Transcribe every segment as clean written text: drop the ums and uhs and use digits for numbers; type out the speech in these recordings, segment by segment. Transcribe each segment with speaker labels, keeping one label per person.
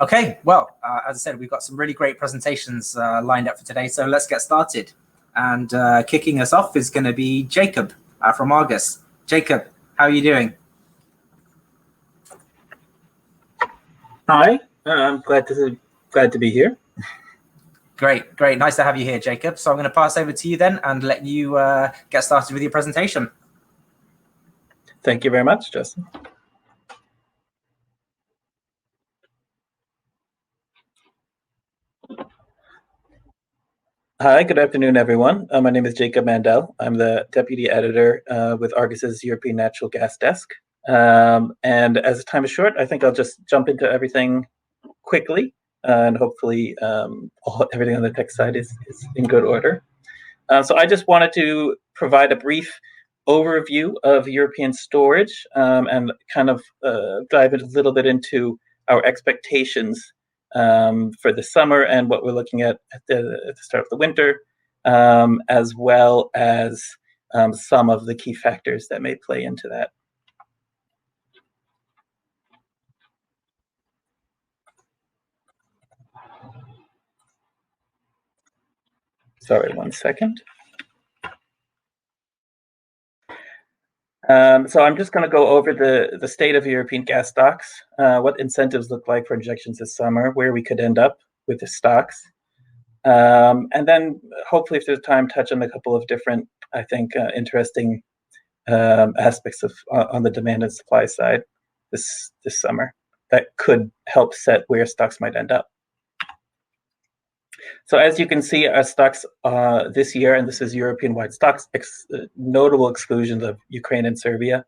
Speaker 1: Okay, well, as I said, we've got some really great presentations lined up for today, so let's get started. And kicking us off is going to be Jacob from Argus. Jacob, how are you doing?
Speaker 2: Hi, I'm glad to be here.
Speaker 1: Great, great. Nice to have you here, Jacob. So I'm going to pass over to you then and let you get started with your presentation.
Speaker 2: Thank you very much, Justin. Hi, good afternoon, everyone. My name is Jacob Mandel. I'm the Deputy Editor with Argus's European Natural Gas Desk. And as time is short, I think I'll just jump into everything quickly, and hopefully everything on the tech side is in good order. So I just wanted to provide a brief overview of European storage and kind of dive a little bit into our expectations for the summer and what we're looking at the start of the winter, as well as some of the key factors that may play into that. Sorry, 1 second. So I'm just going to go over the state of European gas stocks, what incentives look like for injections this summer, where we could end up with the stocks, and then hopefully, if there's time, touch on a couple of different, I think, interesting aspects of on the demand and supply side this summer that could help set where stocks might end up. So as you can see, our stocks this year, and this is European-wide stocks, notable exclusions of Ukraine and Serbia.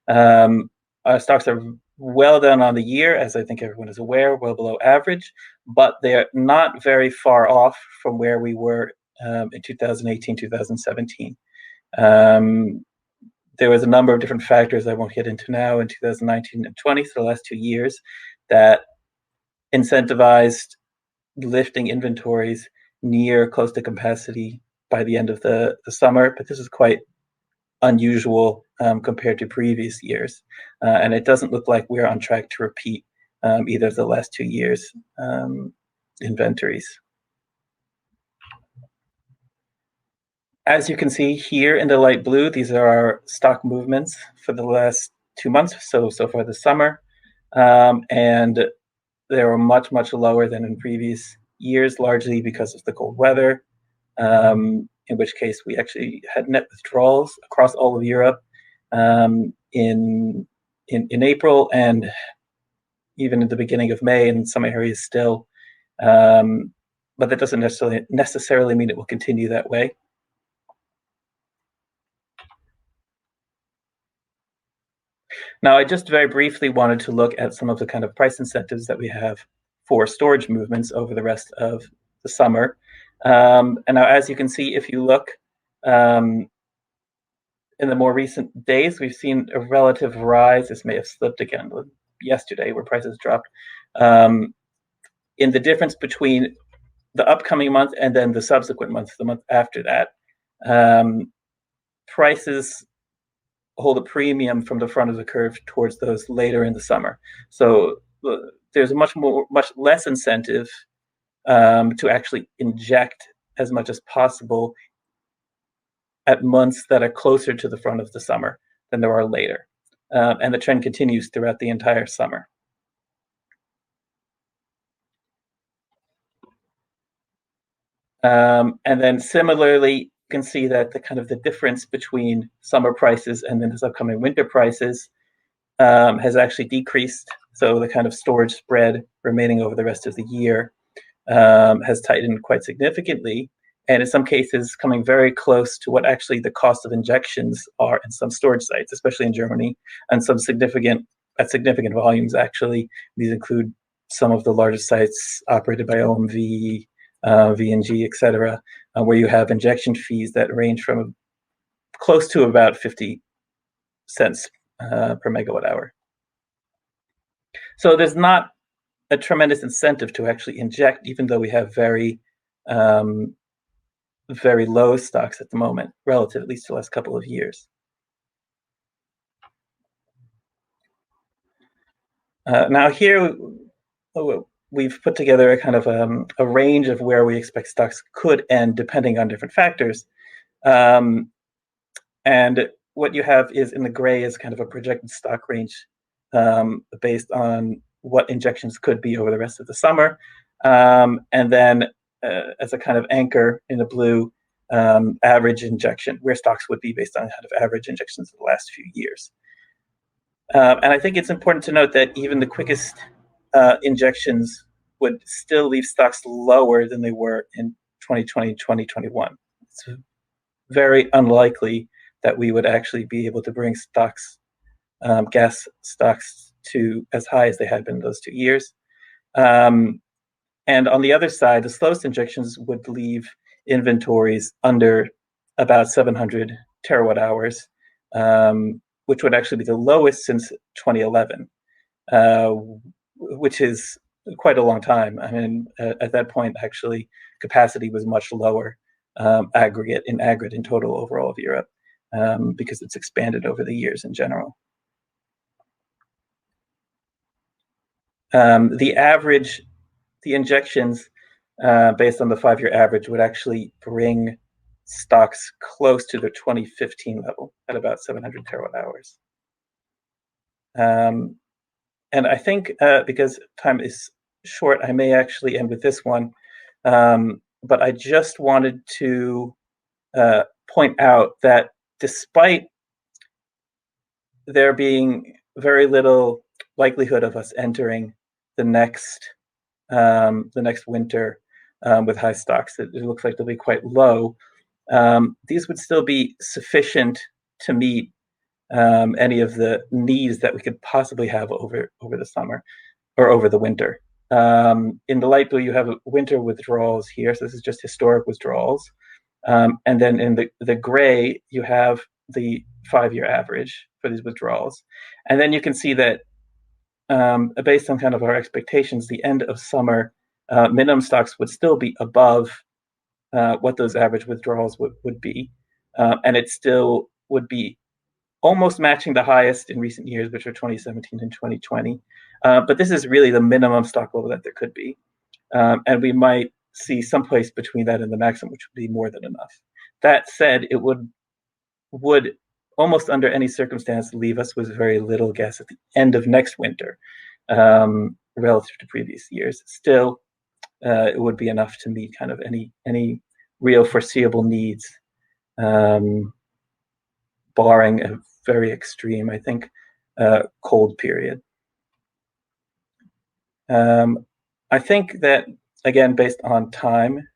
Speaker 2: Our stocks are well down on the year, as I think everyone is aware, well below average, but they're not very far off from where we were in 2018, 2017. There was a number of different factors I won't get into now in 2019 and 20, so the last 2 years, that incentivized lifting inventories near close to capacity by the end of the summer, but this is quite unusual compared to previous years, and it doesn't look like we're on track to repeat either of the last 2 years' inventories. As you can see here in the light blue, these are our stock movements for the last 2 months, so far this summer, and they were much lower than in previous years, largely because of the cold weather, in which case we actually had net withdrawals across all of Europe in April and even in the beginning of May in some areas still, but that doesn't necessarily mean it will continue that way. Now, I just very briefly wanted to look at some of the kind of price incentives that we have for storage movements over the rest of the summer. And now, as you can see, if you look in the more recent days, we've seen a relative rise. This may have slipped again yesterday, where prices dropped. In the difference between the upcoming month and then the subsequent month, the month after that, prices hold a premium from the front of the curve towards those later in the summer. So there's much less incentive to actually inject as much as possible at months that are closer to the front of the summer than there are later. And the trend continues throughout the entire summer. And then similarly, you can see that the difference between summer prices and then this upcoming winter prices has actually decreased. So the kind of storage spread remaining over the rest of the year has tightened quite significantly, and in some cases coming very close to what actually the cost of injections are in some storage sites, especially in Germany, and some significant volumes actually. These include some of the largest sites operated by OMV, VNG, etc., where you have injection fees that range from close to about 50 cents per megawatt hour. So there's not a tremendous incentive to actually inject, even though we have very low stocks at the moment, relative at least to the last couple of years. Now here, we've put together a kind of a range of where we expect stocks could end depending on different factors. And what you have is in the gray is kind of a projected stock range based on what injections could be over the rest of the summer. And then as a kind of anchor in the blue, average injection, where stocks would be based on kind of average injections of the last few years. And I think it's important to note that even the quickest injections would still leave stocks lower than they were in 2020, 2021. It's very unlikely that we would actually be able to bring stocks, gas stocks, to as high as they had been those 2 years. And on the other side, the slowest injections would leave inventories under about 700 terawatt hours, which would actually be the lowest since 2011, which is quite a long time. I mean, at that point, actually, capacity was much lower aggregate in total overall of Europe, because it's expanded over the years in general. The injections based on the 5-year average would actually bring stocks close to the 2015 level at about 700 terawatt hours. And I think because time is short, I may actually end with this one. But I just wanted to point out that despite there being very little likelihood of us entering the next winter with high stocks, it looks like they'll be quite low. These would still be sufficient to meet any of the needs that we could possibly have over the summer or over the winter. In the light blue, you have winter withdrawals here. So this is just historic withdrawals. And then in the gray, you have the 5-year average for these withdrawals. And then you can see that based on kind of our expectations, the end of summer minimum stocks would still be above what those average withdrawals would be. And it still would be almost matching the highest in recent years, which are 2017 and 2020. But this is really the minimum stock level that there could be. And we might see someplace between that and the maximum, which would be more than enough. That said, it would almost under any circumstance leave us with very little gas at the end of next winter relative to previous years. Still, it would be enough to meet kind of any real foreseeable needs, barring a very extreme, I think, cold period. I think that, again, based on time,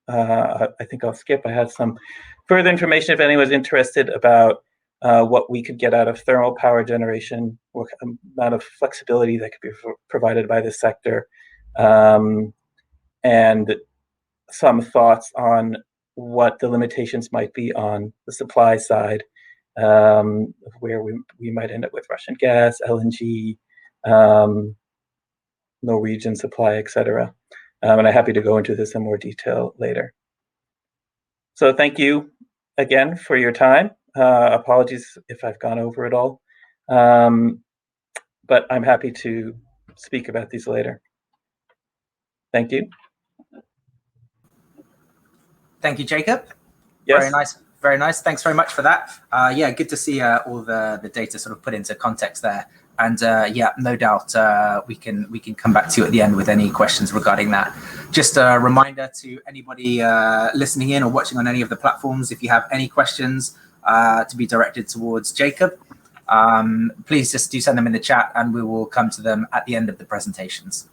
Speaker 2: I think I'll skip. I had some further information if anyone's interested about what we could get out of thermal power generation, what amount of flexibility that could be provided by this sector, and some thoughts on what the limitations might be on the supply side, where we might end up with Russian gas, LNG, Norwegian supply, etc. And I'm happy to go into this in more detail later. So thank you again for your time. Apologies if I've gone over it all, but I'm happy to speak about these later. Thank you.
Speaker 1: Thank you, Jacob.
Speaker 2: Yes.
Speaker 1: Very nice. Very nice. Thanks very much for that. Yeah, good to see all the data sort of put into context there. And yeah, no doubt we can come back to you at the end with any questions regarding that. Just a reminder to anybody listening in or watching on any of the platforms, if you have any questions to be directed towards Jacob, please just do send them in the chat and we will come to them at the end of the presentations.